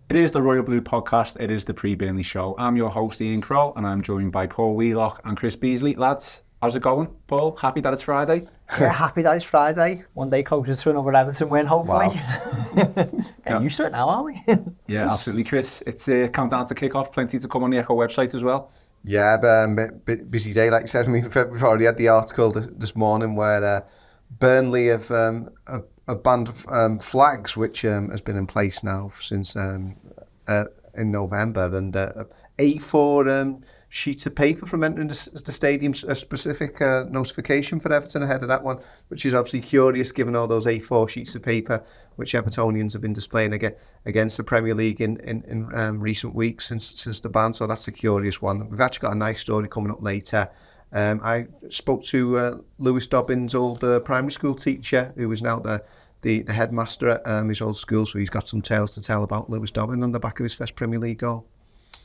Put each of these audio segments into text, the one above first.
It is the Royal Blue podcast. It is the pre-Burnley show. I'm your host, Ian Croll, and I'm joined by Paul Wheelock and Chris Beesley. Lads, how's it going? Paul, happy that it's Friday? Yeah, happy that it's Friday. One day closer to another Everton win, hopefully. Wow. Getting used to it now, aren't we? Yeah, absolutely, Chris. It's countdown to kick-off. Plenty to come on the Echo website as well. Yeah, but busy day, like you said. I mean, we've already had the article this morning where Burnley have banned flags, which has been in place now since in November, and A4 sheets of paper from entering the stadium, a specific notification for Everton ahead of that one, which is obviously curious given all those A4 sheets of paper which Evertonians have been displaying against the Premier League in recent weeks since the ban. So that's a curious one. We've actually got a nice story coming up later. I spoke to Lewis Dobbins, old primary school teacher, who is now the headmaster at his old school, so he's got some tales to tell about Lewis Dobbins on the back of his first Premier League goal.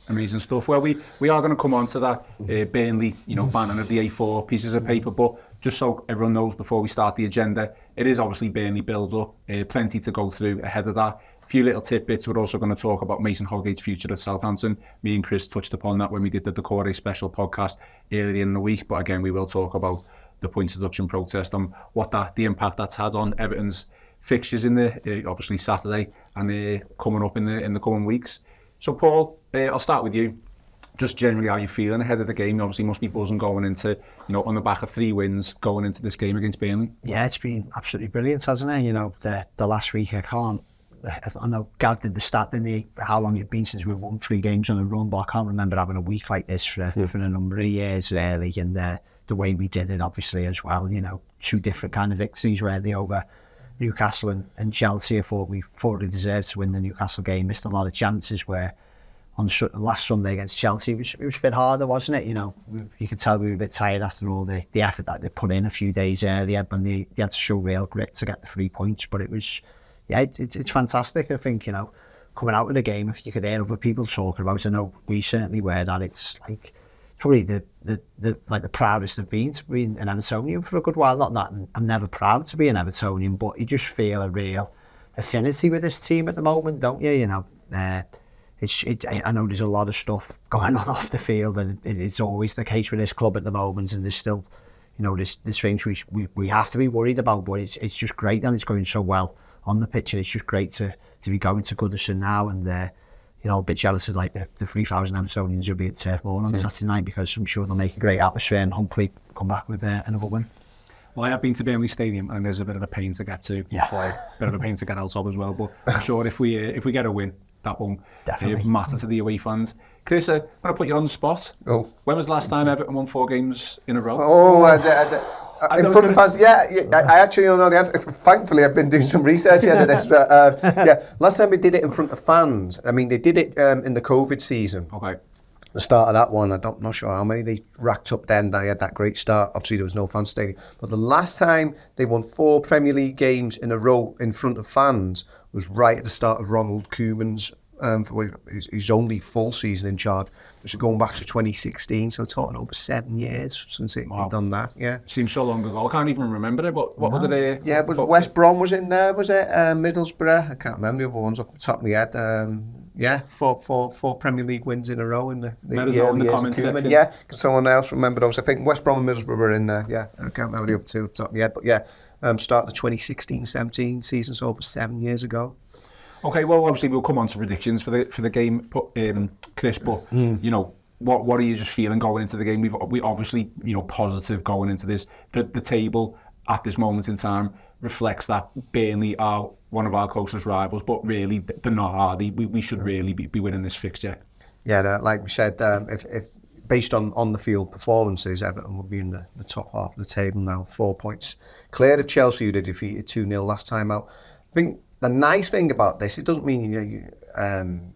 Amazing stuff. Well, we are going to come on to that Burnley, banning of the A4 pieces of paper, but just so everyone knows before we start the agenda, it is obviously Burnley build-up, plenty to go through ahead of that. A few little tidbits. We're also going to talk about Mason Holgate's future at Southampton. Me and Chris touched upon that when we did the Decore special podcast earlier in the week, but again, we will talk about the points deduction protest and what the impact that's had on Everton's fixtures in the obviously Saturday and coming up in the coming weeks. So Paul, I'll start with you. Just generally how you feeling ahead of the game. Obviously must be buzzing going into, on the back of 3 wins going into this game against Burnley. Yeah, it's been absolutely brilliant, hasn't it? The last week I know Gav did the stat, didn't he, how long it'd been since we won 3 games on a run, but I can't remember having a week like this for a number of years really, and the way we did it obviously as well, 2 different kind of victories really over Newcastle and Chelsea. I thought we fully deserved to win the Newcastle game. Missed a lot of chances where on last Sunday against Chelsea, it was a bit harder, wasn't it? You could tell we were a bit tired after all the effort that they put in a few days earlier, but they had to show real grit to get the 3 points. But it was, it's fantastic. I think, coming out of the game, if you could hear other people talking about it, I know we certainly were that. It's like probably the proudest I've been to be an Evertonian for a good while. Not that I'm never proud to be an Evertonian, but you just feel a real affinity with this team at the moment, don't you? I know there's a lot of stuff going on off the field, and it's always the case with this club at the moment, and there's still, there's things we have to be worried about, but it's just great that it's going so well on the pitch, and it's just great to be going to Goodison now, and a bit jealous of like the 3,000 Evertonians who'll be at Turf Moor on Saturday night, because I'm sure they'll make a great atmosphere and hopefully come back with another win. Well, I have been to Burnley Stadium, and there's a bit of a pain to get to, a bit of a pain to get out of as well, but I'm sure if we get a win, that won't matter to the away fans. Chris, I'm going to put you on the spot. Oh. When was the last time Everton won 4 games in a row? Oh, in front of fans, I actually don't know the answer. Thankfully, I've been doing some research into this. But, last time we did it in front of fans, I mean, they did it in the COVID season. Okay. The start of that one, I'm not sure how many they racked up then. They had that great start. Obviously, there was no fan stadium. But the last time they won 4 Premier League games in a row in front of fans was right at the start of Ronald Koeman's his only full season in charge, which is going back to 2016. So we're talking over 7 years since he'd done that. Yeah, seems so long ago. I can't even remember it. But what were they? Yeah, it was West Brom was in there. Was it Middlesbrough? I can't remember the other ones off the top of my head. Four Premier League wins in a row in the comments section. Yeah, can someone else remember those? I think West Brom and Middlesbrough were in there. Yeah, I can't remember the other 2 off the top of my head. But start the 2016-17 season, so over 7 years ago. Okay, well, obviously we'll come on to predictions for the game, Chris. But what are you just feeling going into the game? We obviously positive going into this. The table at this moment in time reflects that Burnley are one of our closest rivals, but really they're not, are they? We should really be winning this fixture. Yeah, like we said, if based on the field performances, Everton will be in the top half of the table now, 4 points clear of Chelsea, who they defeated 2-0 last time out. I think the nice thing about this, it doesn't mean you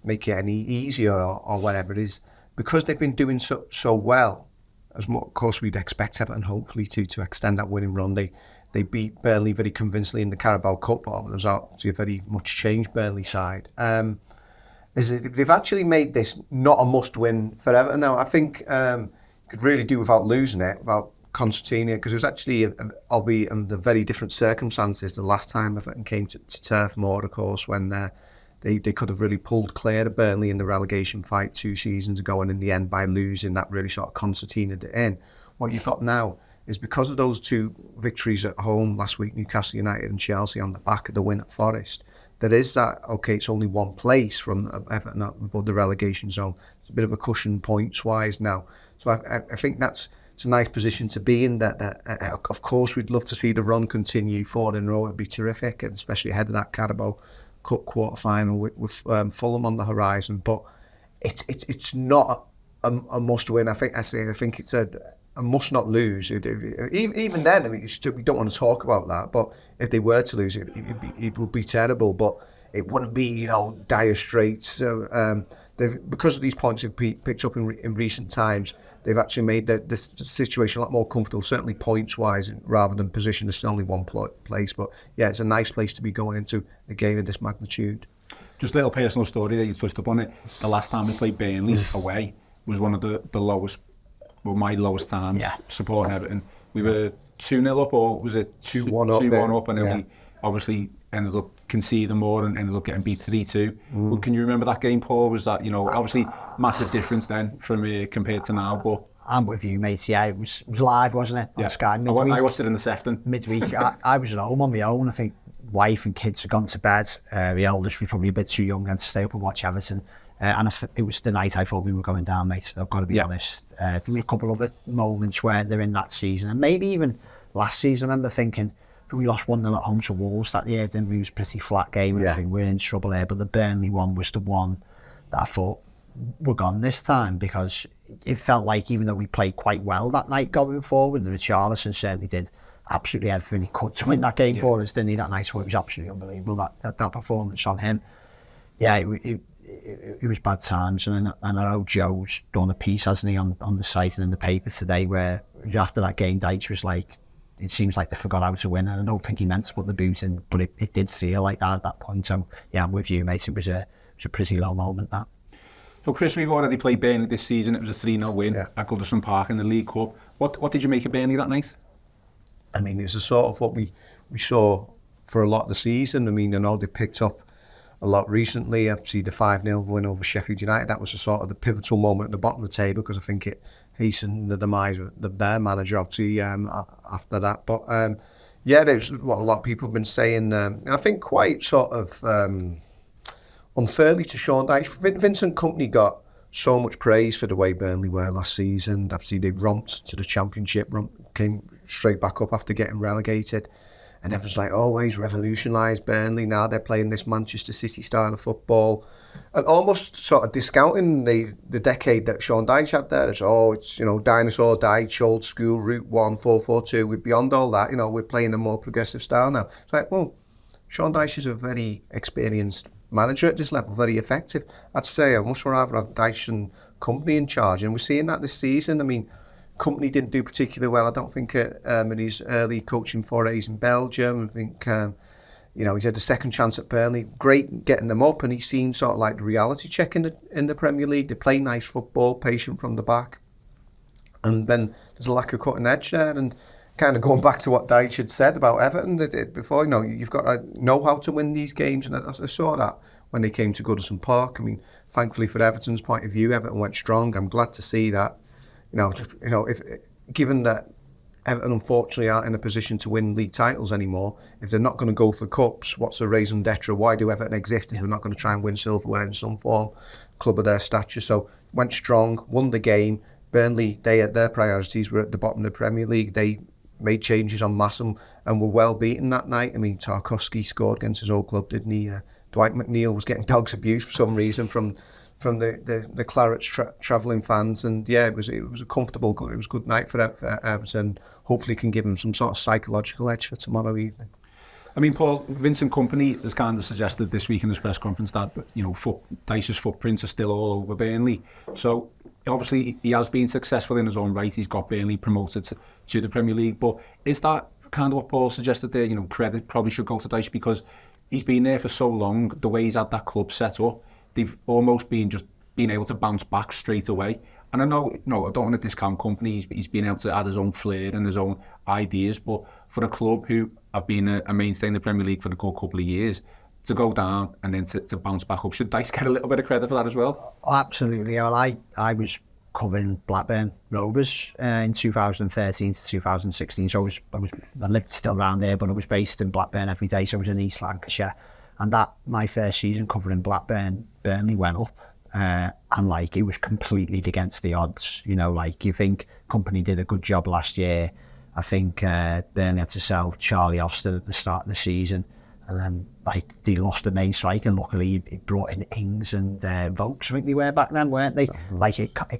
make it any easier or whatever it is, because they've been doing so well. As much, of course, we'd expect Everton hopefully to extend that winning run. They beat Burnley very convincingly in the Carabao Cup, but there's obviously a very much changed Burnley side. They've actually made this not a must-win for Everton now. I think you could really do without losing it, without Constantine, because it was actually, albeit under very different circumstances, the last time Everton came to Turf Moor, of course, when they could have really pulled clear of Burnley in the relegation fight 2 seasons ago, and in the end, by losing, that really sort of concertinaed it in. What you've got now is, because of those 2 victories at home last week, Newcastle United and Chelsea, on the back of the win at Forest, there is that, okay, it's only 1 place from Everton above the relegation zone. It's a bit of a cushion points-wise now. So I think it's a nice position to be in. That of course, we'd love to see the run continue 4 in a row. It'd be terrific, and especially ahead of that Carabao Cup quarter-final with Fulham on the horizon. But it's not a must-win. I think it's a must not lose. Even then, I mean, we don't want to talk about that, but if they were to lose, it would be terrible, but it wouldn't be, dire straits. So because of these points they've picked up in recent times, they've actually made the situation a lot more comfortable, certainly points-wise, rather than position as only 1 place. But yeah, it's a nice place to be going into a game of this magnitude. Just a little personal story that you touched upon it. The last time we played Burnley away was one of the lowest, well, my lowest time supporting Everton. We were 2-0 up, or was it 2-1 up, and then we obviously ended up conceding more and ended up getting beat 3-2. Well, can you remember that game, Paul? Was that, obviously massive difference then from compared to now, but... I'm with you, mate. Yeah, it was live, wasn't it? On Sky. Midweek. I watched it in the Sefton. Midweek. I was at home on my own. I think wife and kids had gone to bed. The eldest was probably a bit too young and to stay up and watch Everton. And it was the night I thought we were going down, mate. I've got to be honest. There were a couple of other moments where they're in that season, and maybe even last season. I remember thinking, we lost 1-0 at home to Wolves that year. Then we was a pretty flat game. And I think we're in trouble there. But the Burnley one was the one that I thought, we're gone this time, because it felt like, even though we played quite well that night going forward, the Richarlison certainly did absolutely everything he could to win that game for us, didn't he? That night, it was absolutely unbelievable, that performance on him. Yeah, it was bad times, and I know Joe's done a piece, hasn't he, on the site and in the paper today, where after that game, Dyche was like, it seems like they forgot how to win, and I don't think he meant to put the boot in, but it did feel like that at that point. So yeah, I'm with you, mate. It was a pretty low moment, that. So Chris, we've already played Burnley this season. It was a 3-0 win at Goodison Park in the League Cup. What did you make of Burnley that night? I mean, it was a sort of what we saw for a lot of the season. I mean, I know they picked up a lot recently. Obviously, the 5-0 win over Sheffield United, that was a sort of the pivotal moment at the bottom of the table, because I think it hastened the demise of their manager, obviously, after that. But yeah, there's what a lot of people have been saying, and I think quite sort of unfairly to Sean Dyche. Vincent Kompany got so much praise for the way Burnley were last season. Obviously, they romped to the Championship, came straight back up after getting relegated. And everyone's like, oh, he's revolutionised Burnley. Now they're playing this Manchester City style of football. And almost sort of discounting the decade that Sean Dyche had there. It's, dinosaur Dyche, old school, Route 1, 4-4-2. We're beyond all that. We're playing a more progressive style now. It's like, well, Sean Dyche is a very experienced manager at this level, very effective. I'd say I much rather have Dyche and Kompany in charge, and we're seeing that this season. I mean, Kompany didn't do particularly well, I don't think, in his early coaching forays in Belgium. I think, he's had a second chance at Burnley. Great getting them up, and he's seen sort of like the reality check in the Premier League. They play nice football, patient from the back, and then there's a lack of cutting edge there. And kind of going back to what Dyche had said about Everton before, you've got to know how to win these games, and I saw that when they came to Goodison Park. I mean, thankfully for Everton's point of view, Everton went strong. I'm glad to see that. If given that Everton unfortunately aren't in a position to win league titles anymore, if they're not going to go for cups, what's the raison d'etre? Why do Everton exist if they're not going to try and win silverware in some form, club of their stature? So went strong, won the game. Burnley, their priorities were at the bottom of the Premier League. They made changes en masse and were well beaten that night. I mean, Tarkowski scored against his old club, didn't he? Dwight McNeil was getting dog's abuse for some reason from the Clarets travelling fans, and yeah, it was a comfortable, it was a good night for Everton. Hopefully can give him some sort of psychological edge for tomorrow evening. I mean, Paul, Vincent Kompany has kind of suggested this week in his press conference that Dyche's footprints are still all over Burnley. So obviously he has been successful in his own right. He's got Burnley promoted to the Premier League. But is that kind of what Paul suggested there? Credit probably should go to Dyche, because he's been there for so long. The way he's had that club set up, they've almost been able to bounce back straight away. And I know, I don't want to discount Kompany. He's been able to add his own flair and his own ideas. But for a club who have been a mainstay in the Premier League for a good couple of years, to go down and then to bounce back up. Should Dyche get a little bit of credit for that as well? Oh, absolutely. Well, I was covering Blackburn Rovers in 2013 to 2016. So I lived still around there, but I was based in Blackburn every day. So I was in East Lancashire. And my first season covering Blackburn, Burnley went up. And like, it was completely against the odds. You know, like, you think company did a good job last year. I think Burnley had to sell Charlie Austin at the start of the season. And then, like, they lost the main striker, and luckily he brought in Ings and Vokes, I think they were back then, weren't they? Like, I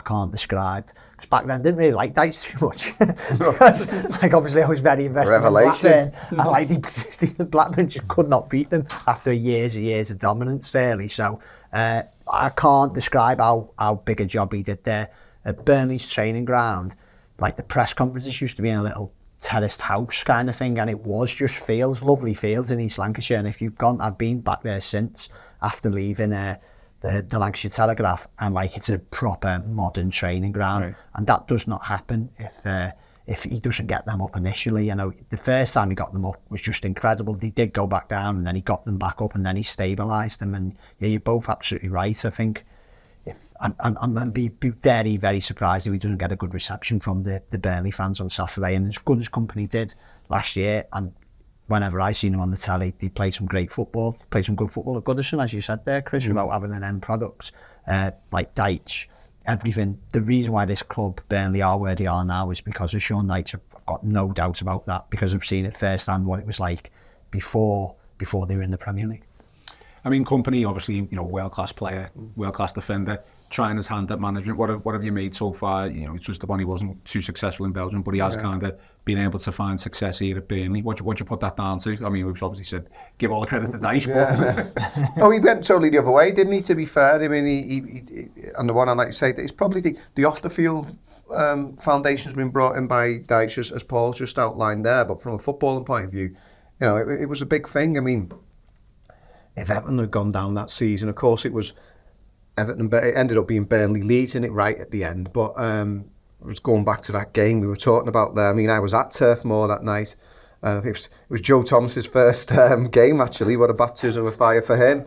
can't describe. Because back then, I didn't really like Dyche too much. Because, like, obviously I was very invested Revelation. in Blackburn. And, like, Blackburn just could not beat them after years and years of dominance, really. So, I can't describe how big a job he did there. At Burnley's training ground, like, the press conferences used to be in a little terraced house kind of thing, and it was just fields, lovely fields in East Lancashire. And if you've gone, I've been back there since after leaving the Lancashire Telegraph, and like, it's a proper modern training ground. Right. And that does not happen if he doesn't get them up initially. You know, the first time he got them up was just incredible. They did go back down, and then he got them back up, and then he stabilised them. And yeah, you're both absolutely right. I think I'm be very, very surprised if he doesn't get a good reception from the Burnley fans on Saturday. And as good as company did last year, and whenever I seen him on the telly, they played some great football, played some good football at Goodison, as you said there, Chris, about having an end product. Like Dyche, everything. The reason why this club, Burnley, are where they are now is because of Sean Dyche. I've got no doubt about that, because I've seen it firsthand what it was like before they were in the Premier League. I mean, company, obviously, you know, world-class player, world-class defender, trying his hand at management. What have you made so far? You know, it's just the one, he wasn't too successful in Belgium, but he has kind of been able to find success here at Burnley. What you put that down to? I mean, we've obviously said give all the credit to Dyche. Yeah. Oh, he went totally the other way, didn't he? To be fair, I mean, he on the one hand, like you say, it's probably the off the field foundation's been brought in by Dyche, as Paul's just outlined there. But from a footballing point of view, you know, it was a big thing. I mean, if Everton had gone down that season, of course it was Everton, but it ended up being Burnley Leeds in it right at the end. But I was going back to that game we were talking about there. I mean, I was at Turf Moor that night. It was Joe Thomas's first game, actually. What a baptism of fire for him.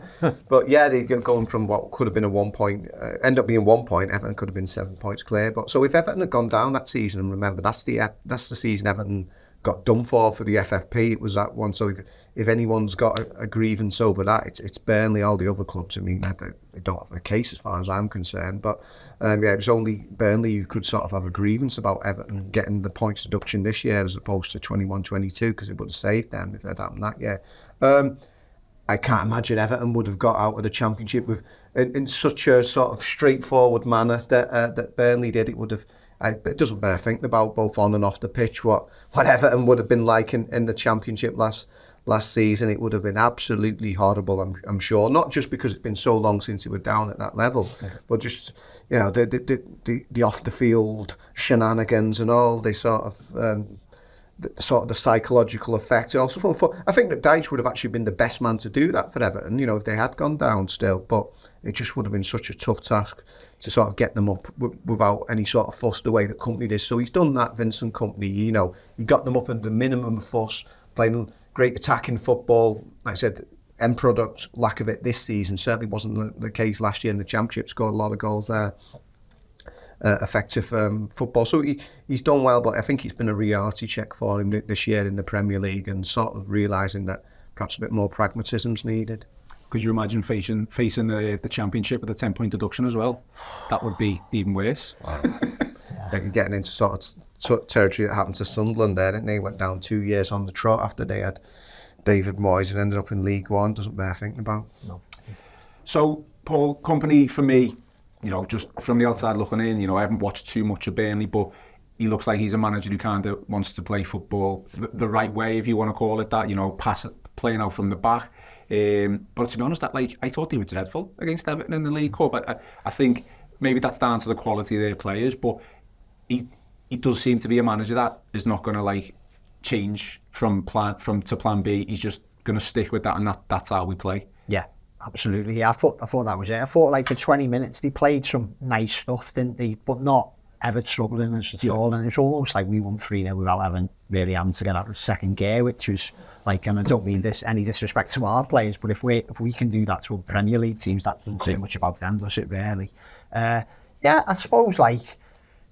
But yeah, they going from what could have been a 1 point, end up being 1 point. Everton could have been 7 points clear. But so if Everton had gone down that season, and remember that's the season Everton got done for the FFP. It was that one. So if anyone's got a grievance over that, it's Burnley. All the other clubs, I mean, they don't have a case as far as I'm concerned. But yeah, it was only Burnley who could sort of have a grievance about Everton getting the points deduction this year as opposed to 21-22, because it would have saved them if it had happened that year. I can't imagine Everton would have got out of the Championship in such a sort of straightforward manner that Burnley did. It would have. It doesn't bear thinking about, both on and off the pitch, what Everton would have been like in the Championship last season. It would have been absolutely horrible, I'm sure. Not just because it's been so long since it were down at that level, but just, you know, the off the field shenanigans and all. They sort of the psychological effect. Also I think that Dyche would have actually been the best man to do that for Everton, you know, if they had gone down still. But it just would have been such a tough task to sort of get them up without any sort of fuss the way that Company did. So he's done that, Vincent Company. You know, he got them up at the minimum fuss, playing great attacking football. Like I said, end product, lack of it this season. Certainly wasn't the case last year in the Championship. Scored a lot of goals there. Effective football. So he's done well, but I think it's been a reality check for him this year in the Premier League, and sort of realising that perhaps a bit more pragmatism's needed. Could you imagine facing the Championship with a 10-point deduction as well? That would be even worse. Wow. They're getting into sort of territory that happened to Sunderland there, didn't they? Went down 2 years on the trot after they had David Moyes and ended up in League One. Doesn't bear thinking about. No. So, Paul, Company for me, you know, just from the outside looking in, you know, I haven't watched too much of Burnley, but he looks like he's a manager who kind of wants to play football the right way, if you want to call it that, you know, playing out from the back. But to be honest, I thought they were dreadful against Everton in the League Cup. I think maybe that's down to the quality of their players, but he does seem to be a manager that is not going to like change from plan B. He's just going to stick with that, and that's how we play. Yeah. Absolutely, yeah. I thought that was it. I thought like for 20 minutes they played some nice stuff, didn't they? But not ever troubling us at all. And it's almost like we won 3-0 without having to get out of second gear, which was Like, and I don't mean this any disrespect to our players, but if we can do that to a Premier League teams, that doesn't say much about them, does it really? Yeah, I suppose like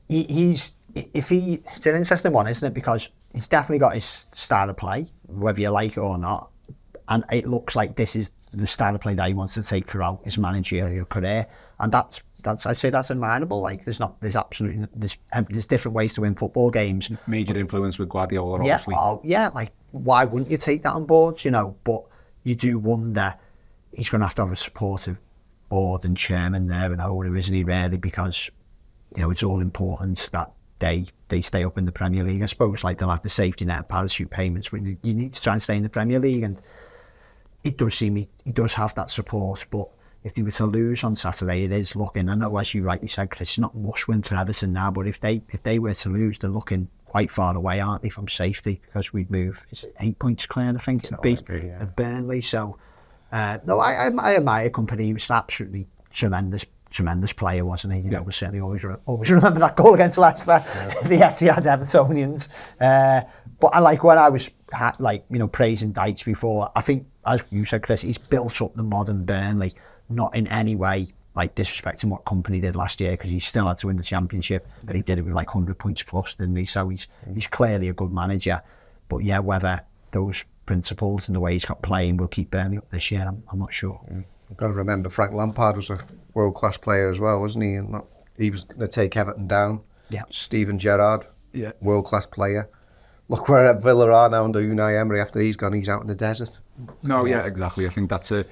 it's an interesting one, isn't it? Because he's definitely got his style of play, whether you like it or not, and it looks like this is the style of play that he wants to take throughout his managerial career, and that's I'd say that's admirable. Like there's different ways to win football games. Major influence with Guardiola, Yeah, obviously. yeah. Like why wouldn't you take that on board? You know, but you do wonder he's going to have a supportive board and chairman there and owner, isn't he? Really, because you know it's all important that they stay up in the Premier League. I suppose like they'll have the safety net and parachute payments when you need to try and stay in the Premier League, and it does seem he does have that support, but. If they were to lose on Saturday, it is looking, I know as you rightly said, Chris, it's not much win for Everton now, but if they were to lose, they're looking quite far away, aren't they, from safety, because we'd move, is it 8 points clear, I think, to beat Burnley. So, no, I admire Company. He was an absolutely tremendous player, wasn't he? You know, we certainly always remember that goal against Leicester, the Etihad Evertonians. But I like when I was praising Dyche before, I think, as you said, Chris, he's built up the modern Burnley. Not in any way like disrespecting what Company did last year, because he still had to win the championship, but he did it with like 100 points plus, didn't he? So he's clearly a good manager. But yeah, whether those principles and the way he's got playing will keep Burnley up this year, I'm not sure. I've got to remember Frank Lampard was a world-class player as well, wasn't he? And he was going to take Everton down. Yeah. Steven Gerrard, world-class player. Look where Villa are now under Unai Emery. After he's gone, he's out in the desert. No, yeah, exactly. I think it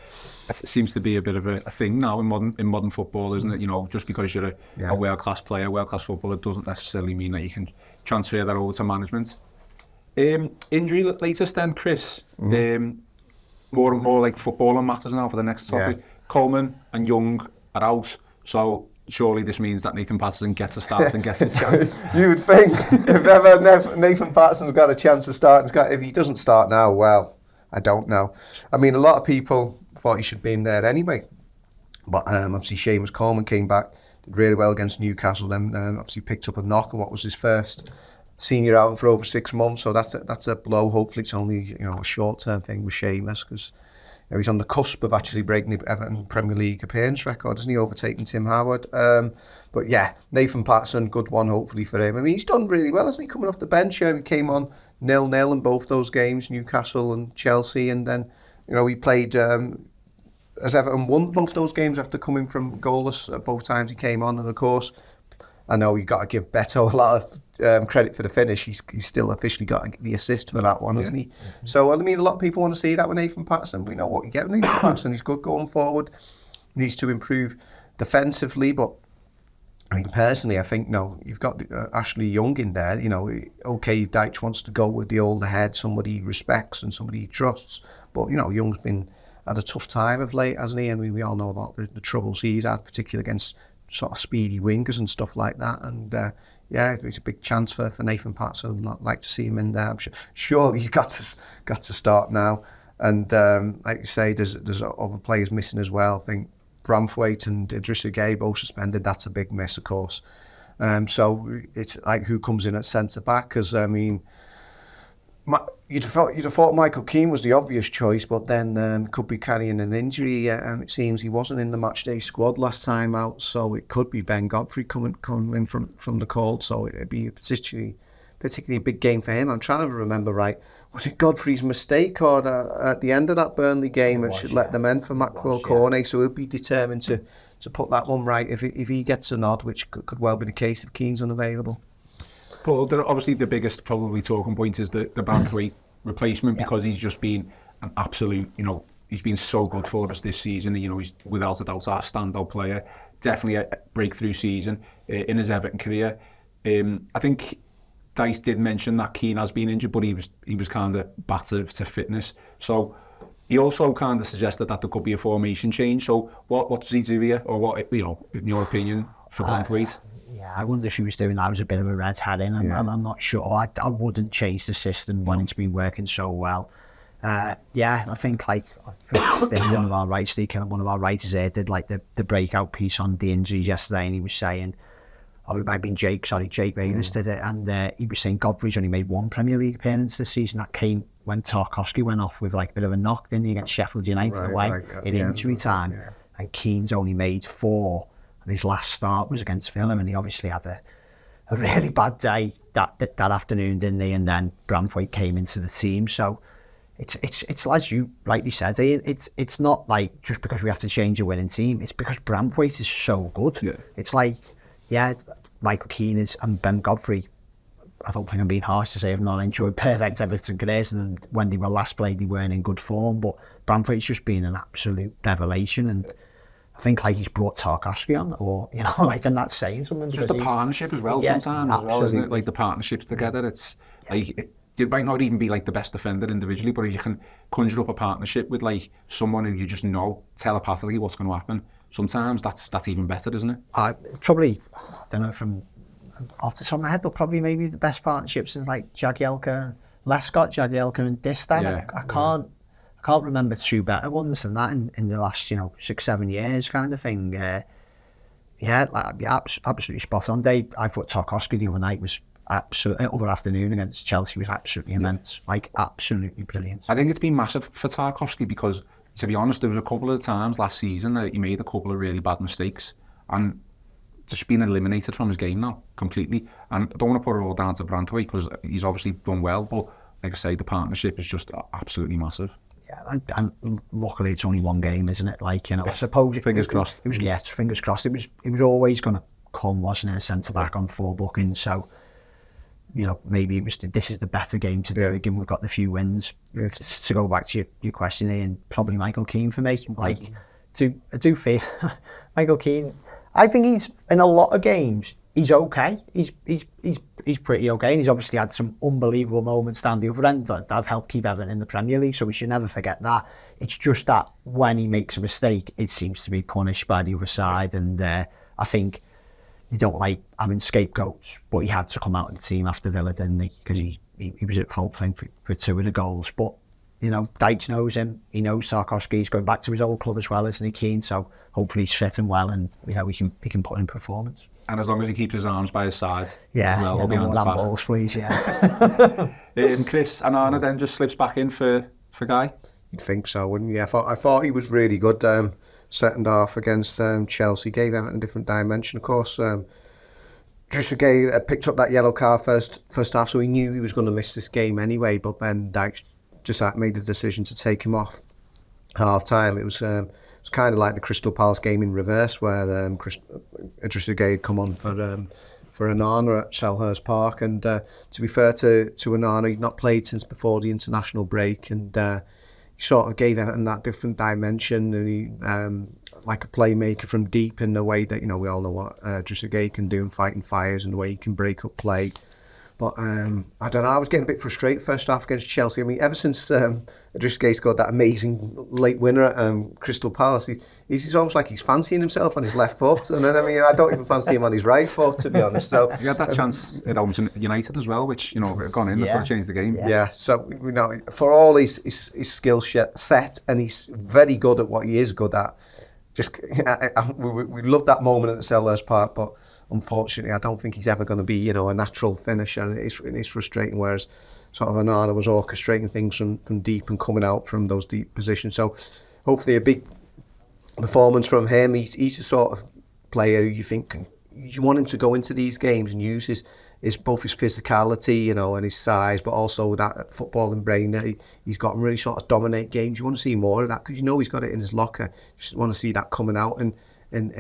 seems to be a bit of a thing now in modern football, isn't it? You know, just because you're a world-class player, world-class footballer, doesn't necessarily mean that you can transfer that over to management. Injury latest then, Chris. More and more like footballing matters now for the next topic. Yeah. Coleman and Young are out, so surely this means that Nathan Patterson gets a start and gets his chance. You would think if ever Nathan Patterson's got a chance to start, if he doesn't start now, well, I don't know. I mean, a lot of people thought he should be in there anyway, but obviously Seamus Coleman came back, did really well against Newcastle, then obviously picked up a knock on what was his first senior outing for over 6 months, so that's a blow. Hopefully it's only a short-term thing with Seamus, because he's on the cusp of actually breaking the Everton Premier League appearance record, isn't he, overtaking Tim Howard? But yeah, Nathan Patterson, good one hopefully for him. I mean, he's done really well, hasn't he, coming off the bench? He came on 0-0 in both those games, Newcastle and Chelsea, and then he played as Everton won both those games after coming from goalless both times he came on. And of course, I know you've got to give Beto a lot of credit for the finish. He's still officially got the assist for that one, hasn't he? Mm-hmm. So, I mean, a lot of people want to see that with Nathan Patterson. We know what you get with Nathan Patterson. He's good going forward. Needs to improve defensively, but I mean, personally, I think, you've got Ashley Young in there. Okay, Dyche wants to go with the older head, somebody he respects and somebody he trusts. But, Young's been had a tough time of late, hasn't he? And we all know about the troubles he's had, particularly against sort of speedy wingers and stuff like that. And it's a big chance for Nathan Patterson. I'd like to see him in there. I'm sure he's got to start now. And like you say, there's other players missing as well. I think Bramthwaite and Idrissa Gueye both suspended. That's a big miss, of course. So it's like who comes in at centre back? Because I mean, you'd have thought Michael Keane was the obvious choice, but then could be carrying an injury. It seems he wasn't in the matchday squad last time out, so it could be Ben Godfrey coming in from the cold. So it'd be a particularly big game for him. I'm trying to remember right. Was it Godfrey's mistake or at the end of that Burnley game it should let them in for Mackwell Cornet? So he'll be determined to put that one right if he gets a nod, which could well be the case if Keane's unavailable. Paul, obviously the biggest probably talking point is the Bramthwaite replacement, because he's just been an absolute, he's been so good for us this season. He's without a doubt our standout player. Definitely a breakthrough season in his Everton career. I think Dyche did mention that Keane has been injured, but he was kind of back to fitness. So he also kind of suggested that there could be a formation change. So what does he do here, or what in your opinion for Bramthwaite? Yeah, I wonder if he was doing that as a bit of a red herring. I'm not sure. I wouldn't change the system when it's been working so well. I think like one of our writers here did like the breakout piece on the injuries yesterday, and he was saying, it might have been Jake Bayless did it, and he was saying Godfrey's only made one Premier League appearance this season. That came when Tarkowski went off with like a bit of a knock, didn't he, against Sheffield United away in injury time, and Keane's only made 4, and his last start was against Fulham, and he obviously had a really bad day that afternoon, didn't he? And then Branthwaite came into the team, so it's as you rightly said, Ian, it's not like just because we have to change a winning team, it's because Branthwaite is so good. Yeah. It's like, yeah, Michael Keane is, and Ben Godfrey, I don't think I'm being harsh to say I've not enjoyed perfect Everton careers, and when they were last played they weren't in good form, but Branthwaite's just been an absolute revelation, and I think like he's brought Tarkowski on, or like, and that's saying something. Just a partnership as well, sometimes as well, isn't it? Like the partnerships together, it's like it might not even be like the best defender individually, but if you can conjure up a partnership with like someone who you just know telepathically what's going to happen, sometimes that's even better, isn't it? I don't know, from off the top of my head, but probably maybe the best partnerships in like Jagielka and Lescott, Jagielka and Distin. I can't remember 2 better ones than that in the last 6-7 years, kind of thing. Absolutely spot on. I thought Tarkowski the other night was absolutely, other afternoon against Chelsea was absolutely immense, like absolutely brilliant. I think it's been massive for Tarkowski because, to be honest, there was a couple of times last season that he made a couple of really bad mistakes, and just been eliminated from his game now completely. And I don't want to put it all down to Branthwaite because he's obviously done well, but like I say, the partnership is just absolutely massive. Yeah, and luckily it's only 1 game, isn't it? Like, I suppose fingers crossed. Fingers crossed. It was always going to come, wasn't it? A centre back on 4 bookings, so maybe this is the better game to do it, given we've got the few wins. Yeah. To go back to your question, Ian, probably Michael Keane for me. Like, I do feel Michael Keane, I think he's, in a lot of games, he's okay. He's pretty okay, and he's obviously had some unbelievable moments down the other end that have helped keep Everton in the Premier League, so we should never forget that. It's just that when he makes a mistake, it seems to be punished by the other side, and I think you don't like having scapegoats, but he had to come out of the team after Villa, didn't he? Because he was at fault for 2 of the goals, but Dykes knows him. He knows Tarkowski. He's going back to his old club as well, isn't he, Keane? So hopefully he's fit and well, and we can put in performance. And as long as he keeps his arms by his side, no more balls, please. Yeah. Chris Onana then just slips back in for Guy. You'd think so, wouldn't you? I thought he was really good. Second half against Chelsea gave Everton a different dimension. Of course, Guy picked up that yellow card first half, so he knew he was going to miss this game anyway. But then Dykes just made the decision to take him off half time. It was kind of like the Crystal Palace game in reverse, where Idrissa Gueye had come on for Onana at Selhurst Park, and to be fair to Onana, he'd not played since before the international break, and he sort of gave Everton that different dimension, and he like a playmaker from deep in the way that we all know what Idrissa Gueye can do in fighting fires, and the way he can break up play. But I don't know, I was getting a bit frustrated first half against Chelsea. I mean, ever since Idrissa Gueye scored that amazing late winner at Crystal Palace, he's almost like he's fancying himself on his left foot. And then, I don't even fancy him on his right foot, to be honest. So he had that chance at United as well, which, gone in, that changed the game. Yeah, so, for all his skill set, and he's very good at what he is good at. We love that moment at Selhurst Park, but unfortunately, I don't think he's ever going to be, a natural finisher, and it's frustrating. Whereas, sort of Onana was orchestrating things from deep and coming out from those deep positions. So, hopefully, a big performance from him. He's a sort of player who you think you want him to go into these games and use his both his physicality, and his size, but also that footballing brain that he's got, and really sort of dominate games. You want to see more of that because he's got it in his locker. You just want to see that coming out in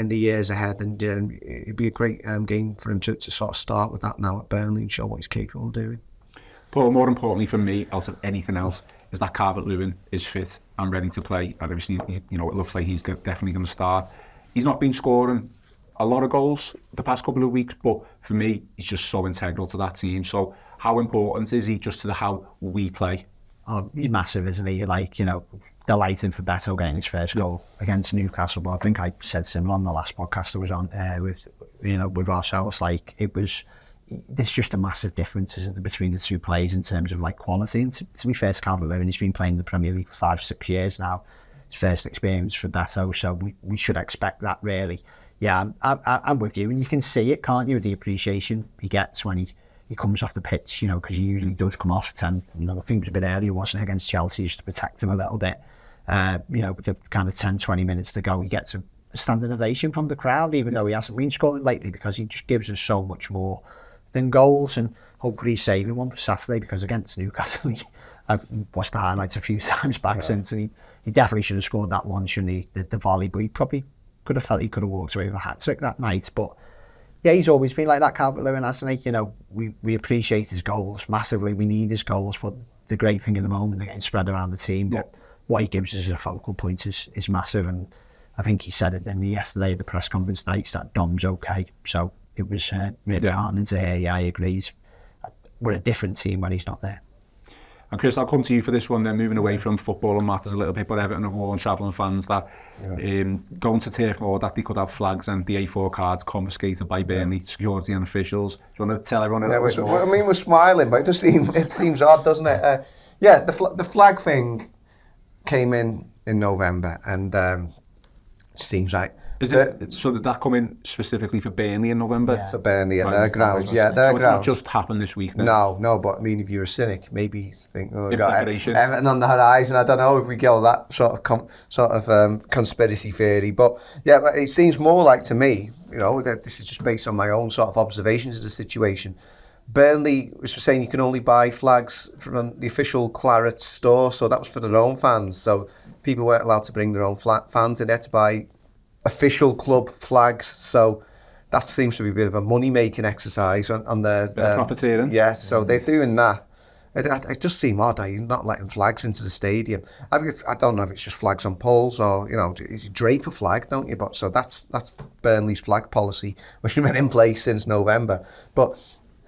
the years ahead, and it'd be a great game for him to sort of start with that now at Burnley and show what he's capable of doing. But more importantly for me, out of anything else, is that Calvert-Lewin is fit and ready to play. And obviously, it looks like he's definitely going to start. He's not been scoring a lot of goals the past couple of weeks, but for me, he's just so integral to that team. So how important is he just to how we play? Oh, he's massive, isn't he? Delighting for Beto getting his first goal against Newcastle. But I think I said similar on the last podcast I was on with ourselves. There's just a massive difference, isn't there, between the two players in terms of quality. And to be fair to Calvert-Lewin, he's been playing in the Premier League for 5-6 years now. His first experience for Beto, so we should expect that, really. Yeah, I'm with you, and you can see it, can't you, the appreciation he gets when he he comes off the pitch, you know, because he usually does come off at 10. You know, I think it was a bit earlier, wasn't it, against Chelsea, just to protect him a little bit. You know, with the kind of 10, 20 minutes to go, he gets a standing ovation from the crowd, even though he hasn't been scoring lately, because he just gives us so much more than goals. And hopefully he's saving one for Saturday, because against Newcastle, I've watched the highlights a few times back since, and he definitely should have scored that one, shouldn't he, the volley, but he probably could have felt he could have walked away with a hat-trick that night. But yeah, he's always been like that, Calvert-Lewin, hasn't he? You know, we appreciate his goals massively, we need his goals, but the great thing in the moment, they get spread around the team, but what he gives us as a focal point is massive. And I think he said it then yesterday at the press conference nights that Dom's okay, so it was really heartening to hear. Yeah, I agree, we're a different team when he's not there. And Chris, I'll come to you for this one then, moving away from football and matters a little bit, but Everton are all travelling fans that going to Turf Moor, that they could have flags and the A4 cards confiscated by Burnley security and officials. Do you want to tell everyone a little bit more? I mean, we're smiling, but it seems odd, doesn't it? The flag thing came in November, and it seems like... So did that come in specifically for Burnley in November? For Burnley and their grounds, their grounds. It's not just happened this week now? No, but I mean, if you're a cynic, maybe you think, oh, we've got Everton on the horizon. I don't know if we go that sort of conspiracy theory, but but it seems more like to me, you know, that this is just based on my own sort of observations of the situation. Burnley was saying you can only buy flags from the official Claret store, so that was for their own fans. So people weren't allowed to bring their own fans in there to buy official club flags, so that seems to be a bit of a money-making exercise on their profiteering. Yeah, so they're doing that. It just seems odd, not letting flags into the stadium. I mean, I don't know if it's just flags on poles or, you know, you drape a flag, don't you? But so that's Burnley's flag policy, which has been in place since November. But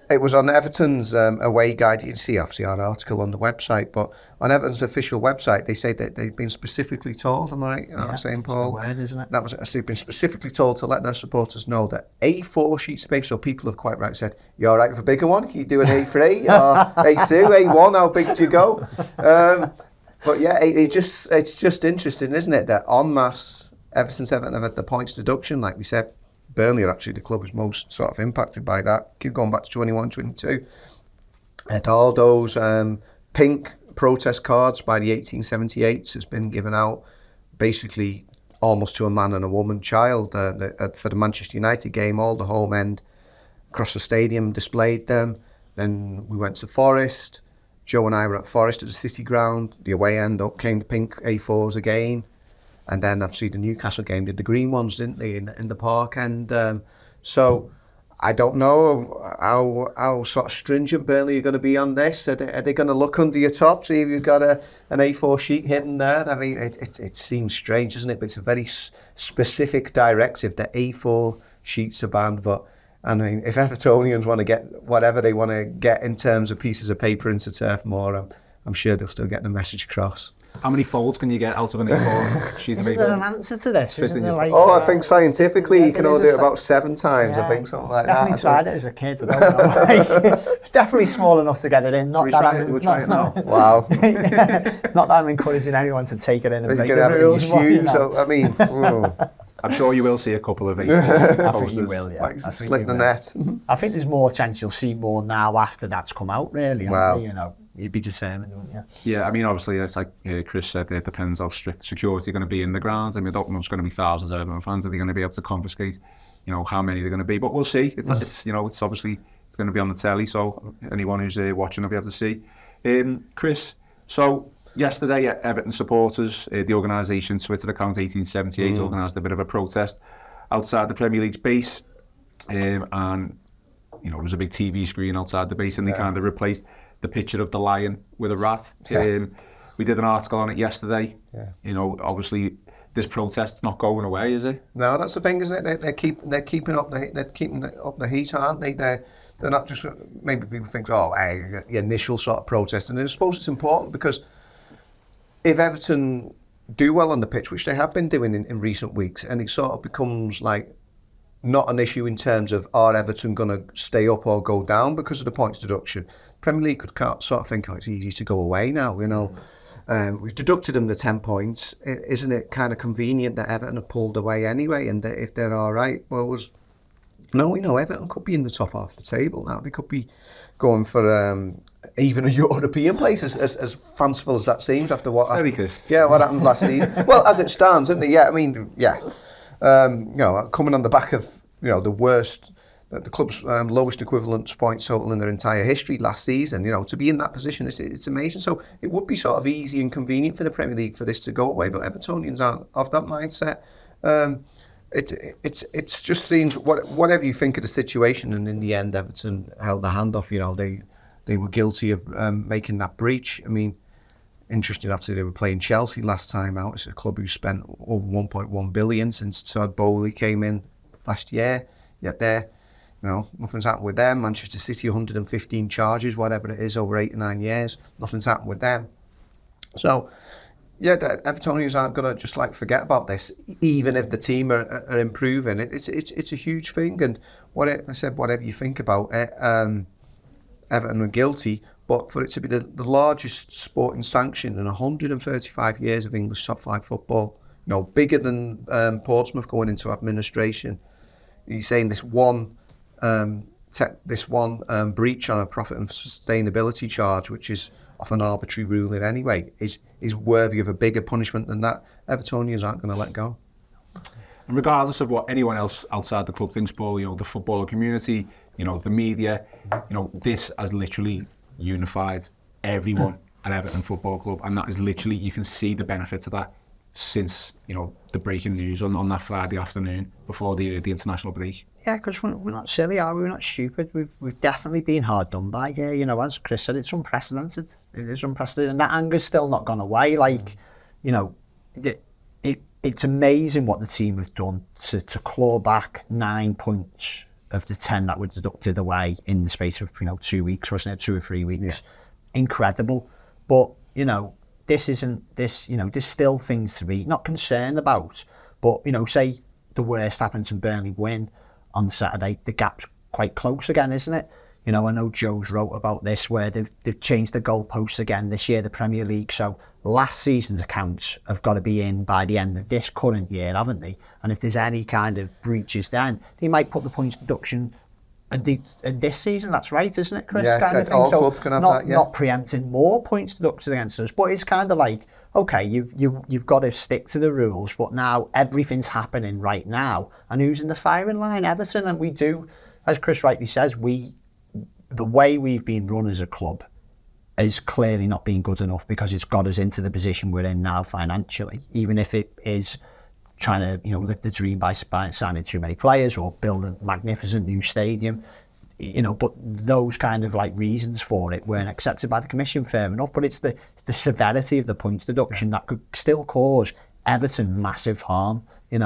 it was on Everton's away guide. You can see obviously our article on the website, but on Everton's official website, they say that they've been specifically told. Am I right? I'm saying, Paul? Word, isn't it? That was they've been specifically told to let their supporters know that A4 sheets of paper. So people have quite right said, "You all right with a bigger one? Can you do an A3 or A2, A1? How big do you go?" But yeah, it's just interesting, isn't it? That en masse, ever since Everton have had the points deduction, like we said. Burnley are actually the club who's most sort of impacted by that. Keep going back to 21, 22. Had all those pink protest cards by the 1878s has been given out basically almost to a man and a woman child for the Manchester United game. All the home end across the stadium displayed them. Then we went to Forest. Joe and I were at Forest at the City Ground. The away end up came the pink A4s again. And then obviously the Newcastle game did the green ones, didn't they, in the park? And so I don't know how sort of stringent Burnley are going to be on this. Are they going to look under your top, see if you've got an A4 sheet hidden there? I mean, it seems strange, doesn't it? But it's a very specific directive that A4 sheets are banned. But I mean, if Evertonians want to get whatever they want to get in terms of pieces of paper into Turf Moor, I'm sure they'll still get the message across. How many folds can you get out of an A4 sheet of paper? Is there an answer to this? I think scientifically you can only do it about 7 times, I think, something like definitely that. Tried it as a kid, I don't know. It's definitely small enough to get it in. Not that we'll try it now. Wow. Not that I'm encouraging anyone to take it in and break You're the going to rules. have it in your shoes, so, I mean... I'm sure you will see a couple of A4 posters. I think you will, yeah. Like slip the net. I think there's more chance you'll see more now after that's come out, really. Wow. You know, you'd be determined, wouldn't you? Yeah, I mean, obviously, it's like Chris said, it depends how strict security are going to be in the grounds. I mean, I don't know it's going to be thousands of Everton fans. Are they going to be able to confiscate, you know, how many they're going to be? But we'll see. It's you know, it's obviously it's going to be on the telly, so anyone who's watching will be able to see. Chris, so yesterday, Everton supporters, the organisation Twitter account 1878 organised a bit of a protest outside the Premier League's base, and you know, there was a big TV screen outside the base, and they kind of replaced the picture of the lion with a rat. We did an article on it yesterday. You know, obviously this protest's not going away, is it? No, that's the thing, isn't it? They're keeping up the heat, aren't they? They're not just, maybe people think, the initial sort of protest, and I suppose it's important because if Everton do well on the pitch, which they have been doing in recent weeks, and it sort of becomes like not an issue in terms of are Everton going to stay up or go down because of the points deduction. Premier League could sort of think, it's easy to go away now, you know. We've deducted them the 10 points. Isn't it kind of convenient that Everton have pulled away anyway, and that if they're all right, well, No, we know Everton could be in the top half of the table now. They could be going for even a European place, as fanciful as that seems after what Very Chris. what happened last season. Well, as it stands, isn't it? Yeah, I mean, yeah. Coming on the back of the worst, the club's lowest equivalent points total in their entire history last season. To be in that position, it's amazing. So it would be sort of easy and convenient for the Premier League for this to go away, but Evertonians aren't of that mindset. It's just seems whatever you think of the situation, and in the end, Everton held the hand off. They were guilty of making that breach. I mean, interesting. After they were playing Chelsea last time out, it's a club who spent over 1.1 billion since Todd Bowley came in last year. Yet nothing's happened with them. Manchester City 115 charges, whatever it is, over 8 or 9 years. Nothing's happened with them. So. Yeah, the Evertonians aren't going to just forget about this, even if the team are improving. It's a huge thing, and whatever you think about it, Everton are guilty, but for it to be the largest sporting sanction in 135 years of English top flight football, bigger than Portsmouth going into administration. He's saying this one breach on a profit and sustainability charge, which is off an arbitrary ruling anyway, is worthy of a bigger punishment than that. Evertonians aren't going to let go. And regardless of what anyone else outside the club thinks, Paul, the footballer community, the media, this has literally unified everyone at Everton Football Club, and that is literally, you can see the benefits of that since the breaking news on that Friday afternoon before the international break. Yeah, because we're not silly, are we? We're not stupid. We've definitely been hard done by here. As Chris said, it's unprecedented. It is unprecedented, and that anger's still not gone away. It's amazing what the team have done to claw back 9 points of the 10 that were deducted away in the space of 2 weeks, wasn't it? 2 or 3 weeks. Yeah. Incredible. But this isn't this. There's still things to be not concerned about. But say the worst happens and Burnley win on Saturday, the gap's quite close again, isn't it? I know Joe's wrote about this, where they've changed the goalposts again this year, the Premier League. So last season's accounts have got to be in by the end of this current year, haven't they? And if there's any kind of breaches, then they might put the points deduction in this season. That's right, isn't it, Chris? Yeah, all clubs can have that. Yeah. Not preempting more points deducted against us, but it's kind of like, okay, you've got to stick to the rules, but now everything's happening right now, and who's in the firing line? Everton. And we do, as Chris rightly says, the way we've been run as a club is clearly not being good enough, because it's got us into the position we're in now financially, even if it is trying to live the dream by signing too many players or build a magnificent new stadium, but those kind of reasons for it weren't accepted by the commission, fair enough. But it's the severity of the points deduction that could still cause Everton massive harm, and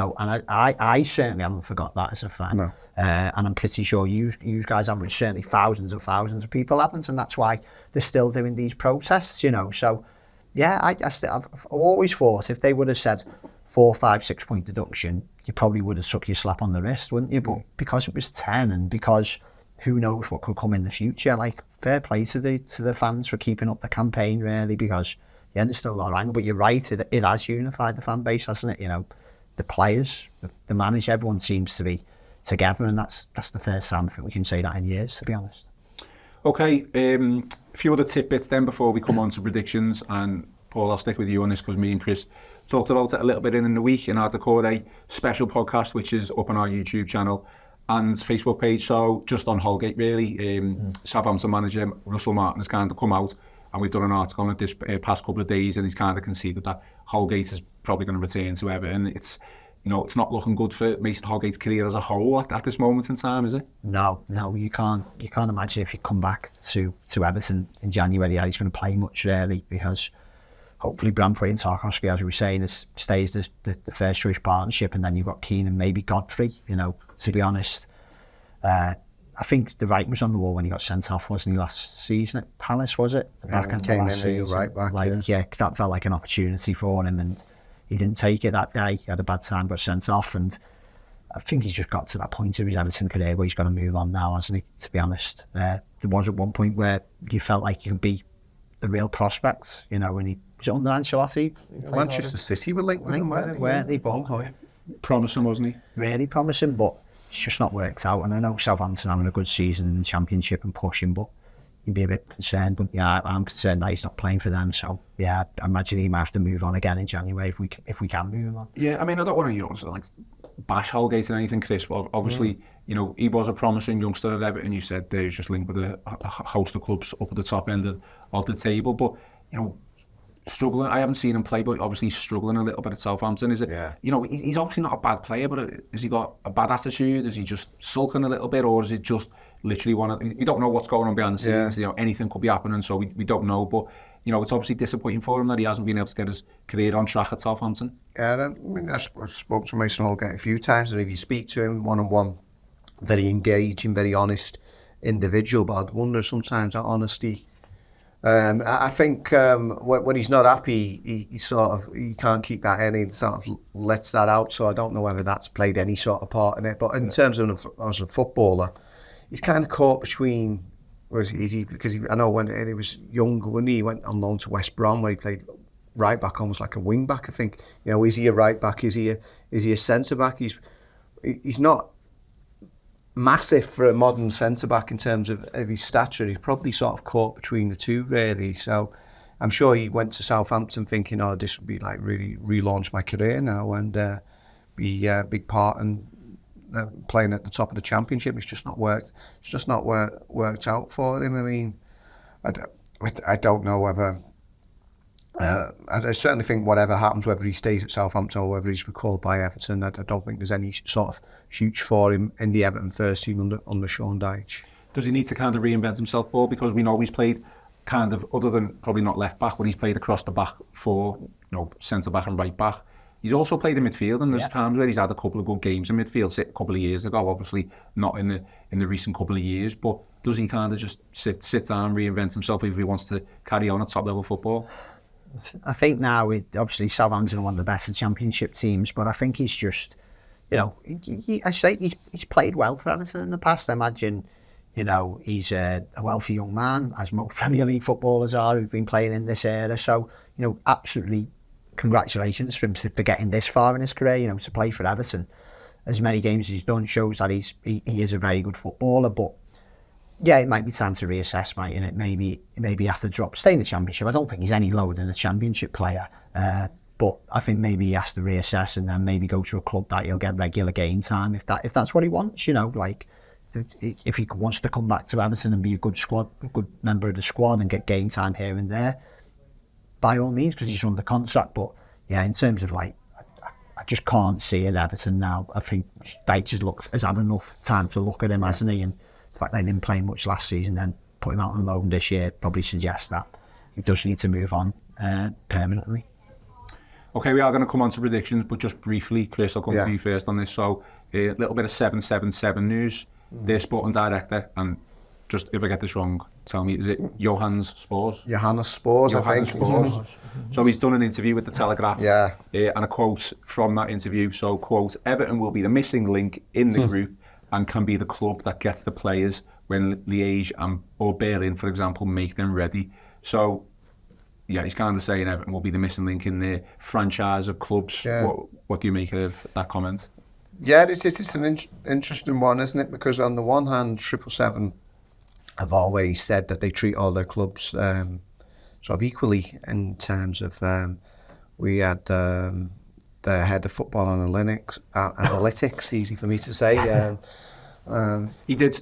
I certainly haven't forgot that as a fan. No. And I'm pretty sure you guys haven't, certainly thousands of people haven't, and that's why they're still doing these protests, So, yeah, I've always thought if they would have said 4, 5, 6 point deduction, you probably would have took your slap on the wrist, wouldn't you? But because it was 10, and because who knows what could come in the future, fair play to the fans for keeping up the campaign, really, because there's still a lot of anger. But you're right, it has unified the fan base, hasn't it? The players, the manager, everyone seems to be together, and that's the first time I think we can say that in years, to be honest. Okay, a few other tidbits then before we come on to predictions, and Paul, I'll stick with you on this because me and Chris talked about it a little bit in the week in our Decore special podcast, which is up on our YouTube channel and Facebook page. So just on Holgate, really, Southampton manager Russell Martin has kind of come out, and we've done an article on it this past couple of days, and he's kind of conceded that Holgate is probably going to return to Everton. It's not looking good for Mason Holgate's career as a whole at this moment in time, is it? No, you can't imagine if you come back to Everton in January that he's going to play much, really, because hopefully Bramford and Tarkowski, as we were saying, stays the first choice partnership, and then you've got Keane and maybe Godfrey. To be honest, I think the writing was on the wall when he got sent off, wasn't he, last season at Palace, was it? Came in right back. That felt like an opportunity for him, and he didn't take it that day. He had a bad time, got sent off, and I think he's just got to that point of his Everton career where he's got to move on now, hasn't he, to be honest. There was at one point where you felt like you could be the real prospect, when he was under Ancelotti. Manchester City were linked with him, weren't they? But promising, wasn't he? Really promising, but just not worked out. And I know Southampton having a good season in the Championship and pushing, but you'd be a bit concerned. But yeah, I'm concerned that he's not playing for them. So yeah, I imagine he might have to move on again in January if we can move him on. Yeah, I mean, I don't want to, sort of like bash Holgate or anything, Chris, but obviously, he was a promising youngster at Everton. You said he was just linked with a host of clubs up at the top end of the table, but, struggling. I haven't seen him play, but obviously he's struggling a little bit at Southampton. Is it? Yeah. He's obviously not a bad player, but has he got a bad attitude? Is he just sulking a little bit, or is it just literally we don't know what's going on behind the scenes? Yeah. Anything could be happening, so we don't know. But it's obviously disappointing for him that he hasn't been able to get his career on track at Southampton. Yeah, I spoke to Mason Holgate a few times, and if you speak to him one-on-one, very engaging, very honest individual. But I'd wonder sometimes that honesty. I think when he's not happy, he can't keep that in. He sort of lets that out. So I don't know whether that's played any sort of part in it. But in terms of as a footballer, he's kind of caught between. Because I know when he was younger, he went on loan to West Brom where he played right back, almost like a wing back. I think is he a right back? Is he a centre back? He's not massive for a modern centre-back in terms of his stature. He's probably sort of caught between the two, really. So I'm sure he went to Southampton thinking, this would be like really relaunch my career now and be a big part in playing at the top of the Championship. It's just not worked. It's just not worked out for him. I mean, I don't know whether... I certainly think whatever happens, whether he stays at Southampton or whether he's recalled by Everton, I don't think there's any sort of future for him in the Everton first team under Sean Dyche. Does he need to kind of reinvent himself, Paul? Because we know he's played kind of, other than probably not left back, but he's played across the back for, centre back and right back. He's also played in midfield, and there's times where he's had a couple of good games in midfield, a couple of years ago, obviously not in the recent couple of years, but does he kind of just sit down, reinvent himself if he wants to carry on at top level football? I think now, obviously Southampton are one of the better Championship teams, but I think he's just, he's played well for Everton in the past. I imagine, he's a wealthy young man, as most Premier League footballers are who've been playing in this era. So, absolutely congratulations for him for getting this far in his career. To play for Everton, as many games as he's done shows that he is a very good footballer. But yeah, it might be time to reassess, mightn't it? Maybe he has to stay in the Championship. I don't think he's any lower than a Championship player, but I think maybe he has to reassess and then maybe go to a club that he'll get regular game time if that's what he wants. If he wants to come back to Everton and be a good member of the squad and get game time here and there, by all means, because he's under contract. But yeah, in terms of I just can't see at Everton now. I think Dyche has had enough time to look at him, hasn't he? And the fact they didn't play much last season, then put him out on loan this year probably suggests that he does need to move on permanently. Okay, we are going to come on to predictions, but just briefly, Chris, I'll come to you first on this. So, a little bit of 777 news. Their sporting director, and just if I get this wrong, tell me, is it Johannes Spores? Johannes Spores, I think. Spores. So he's done an interview with the Telegraph. Yeah. And a quote from that interview. So, quote, Everton will be the missing link in the group and can be the club that gets the players when Liège or Berlin, for example, make them ready. So, yeah, he's kind of saying Everton will be the missing link in the franchise of clubs. Yeah. What do you make of that comment? Yeah, it's an interesting one, isn't it? Because on the one hand, 777 have always said that they treat all their clubs sort of equally in terms of we had the head of football analytics, easy for me to say. He did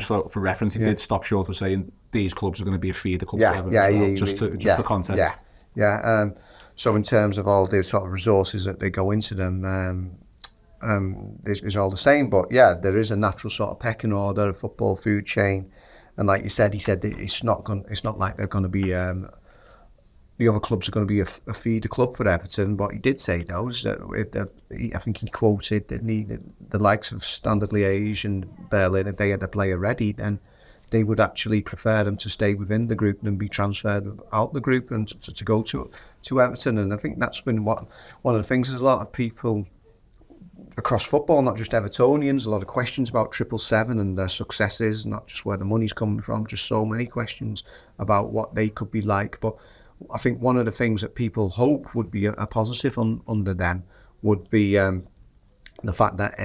for reference, he did stop short of saying these clubs are going to be a feeder club. Just for context. So in terms of all the sort of resources that they go into them, is all the same. But yeah, there is a natural sort of pecking order, a football food chain, and like you said, he said that it's not like they're going to be the other clubs are going to be a feeder club for Everton. But he did say though, that I think he quoted that the likes of Standard Liège and Berlin, if they had a player ready, then they would actually prefer them to stay within the group than be transferred out the group and to go to Everton. And I think that's been one of the things. There's a lot of people across football, not just Evertonians, a lot of questions about 777 and their successes, not just where the money's coming from, just so many questions about what they could be like. But I think one of the things that people hope would be a positive under them would be the fact that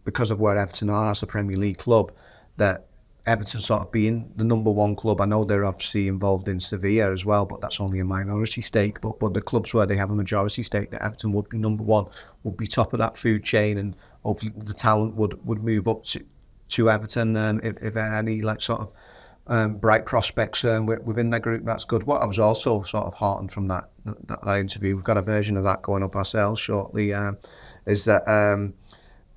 because of where Everton are as a Premier League club, that Everton sort of being the number one club. I know they're obviously involved in Sevilla as well, but that's only a minority stake. But the clubs where they have a majority stake, that Everton would be number one, would be top of that food chain, and hopefully the talent would move up to Everton if any like sort of bright prospects within their group. That's good. What I was also sort of heartened from that interview, we've got a version of that going up ourselves shortly, is that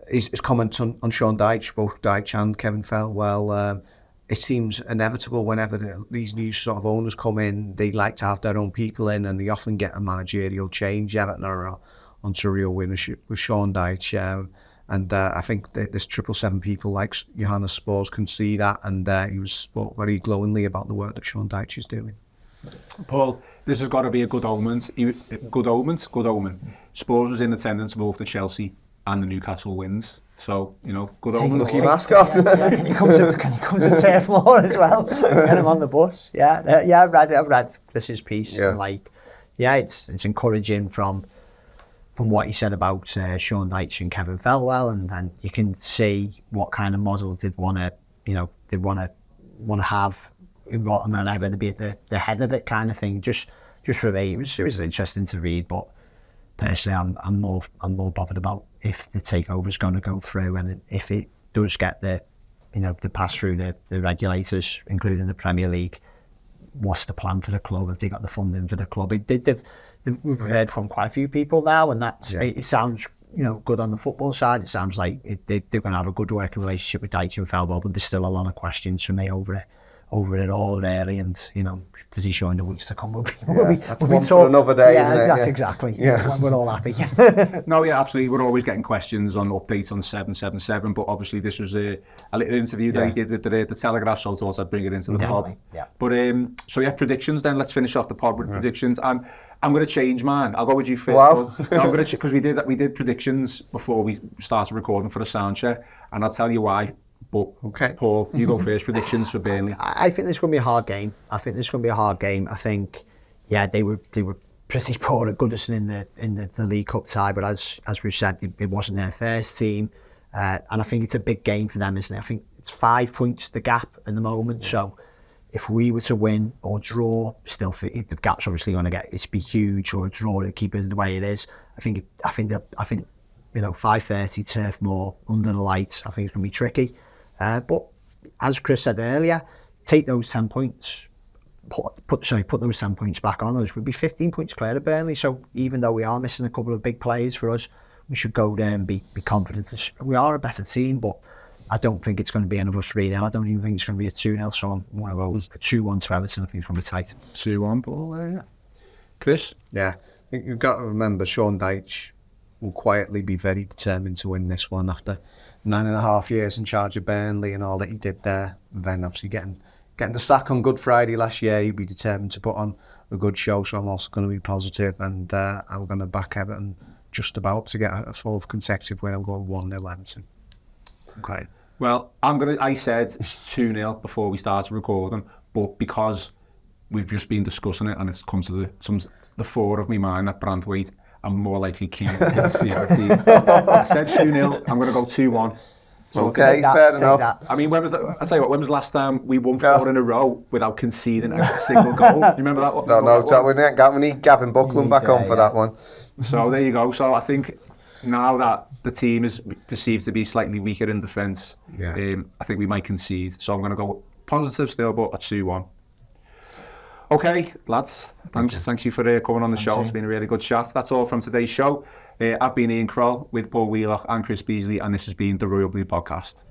his comments on Sean Dyche, both Dyche and Kevin Felwell. It seems inevitable whenever these new sort of owners come in, they like to have their own people in, and they often get a managerial change. Everton are onto a real winnership with Sean Dyche. And I think this 777 people like Johannes Spors can see that, and he spoke very glowingly about the work that Sean Dyche is doing. Paul, this has got to be a good omen. Good omen. Spurs was in attendance of both the Chelsea and the Newcastle wins. So, good omen. Lucky mascot. Can you come to Turf Moor as well? Get him on the bus. Yeah, I've read Chris's piece. Yeah. And it's encouraging from what he said about Sean Dyche and Kevin Felwell, and you can see what kind of model they'd want to have, and ever to be at the head of it, kind of thing. Just for me, it was interesting to read, but personally, I'm more bothered about if the takeover is going to go through, and if it does get the pass through the regulators, including the Premier League. What's the plan for the club? Have they got the funding for the club? We've heard from quite a few people now, and it sounds good on the football side. It sounds like they're going to have a good working relationship with Dyche and Felwell, but there's still a lot of questions for me over it all, really. And because he's showing the weeks to come, we'll be for another day, isn't it? That's exactly. Yeah. We're all happy. No, yeah, absolutely. We're always getting questions on updates on 777, but obviously this was a little interview that he did with the Telegraph, so I thought I'd bring it into the pod. Yeah. But predictions then. Let's finish off the pod with predictions. I'm going to change mine. I'll go with you first. Wow. I'm going to, because we did predictions before we started recording for the sound check, and I'll tell you why. But okay. Paul, you go first. Predictions for Burnley. I think this is going to be a hard game. I think, they were pretty poor at Goodison in the League Cup tie, but as we've said, it wasn't their first team, and I think it's a big game for them, isn't it? I think it's 5 points the gap at the moment. So if we were to win or draw, still the gap's obviously going to be huge, or a draw to keep it the way it is. I think 5:30 Turf Moor under the lights. I think it's going to be tricky. But as Chris said earlier, take those 10 points, put those 10 points back on us. We'd be 15 points clear of Burnley. So even though we are missing a couple of big players for us, we should go there and be confident. We are a better team, but I don't think it's going to be another 3-0. I don't even think it's going to be a 2-0. So I'm one of those 2-1 to Everton. I think it's going to be tight. 2-1, Paul. Yeah. Chris? Yeah, I think you've got to remember Sean Dyche will quietly be very determined to win this one after 9.5 years in charge of Burnley and all that he did there. And then obviously getting the sack on Good Friday last year, he'd be determined to put on a good show. So I'm also going to be positive, and I'm going to back Everton just about to get a 4th consecutive win. I'm going 1-0 Everton. Okay. Well, I said 2-0 before we started recording, but because we've just been discussing it and it's come to the fore of my mind that Brandwaite, I'm more likely keen to be our team. I said 2-0. I'm going to go 2-1. So okay, fair enough. I mean, when was the last time we won 4 in a row without conceding a single goal? You remember that one? No, we need Gavin Buckland back on for that one. So there you go. So I think now that the team is perceived to be slightly weaker in defence, I think we might concede. So I'm going to go positive still, but a 2-1. Okay, lads, thank you for coming on the show. It's been a really good chat. That's all from today's show. I've been Ian Croll with Paul Wheelock and Chris Beesley, and this has been the Royal Blue Podcast.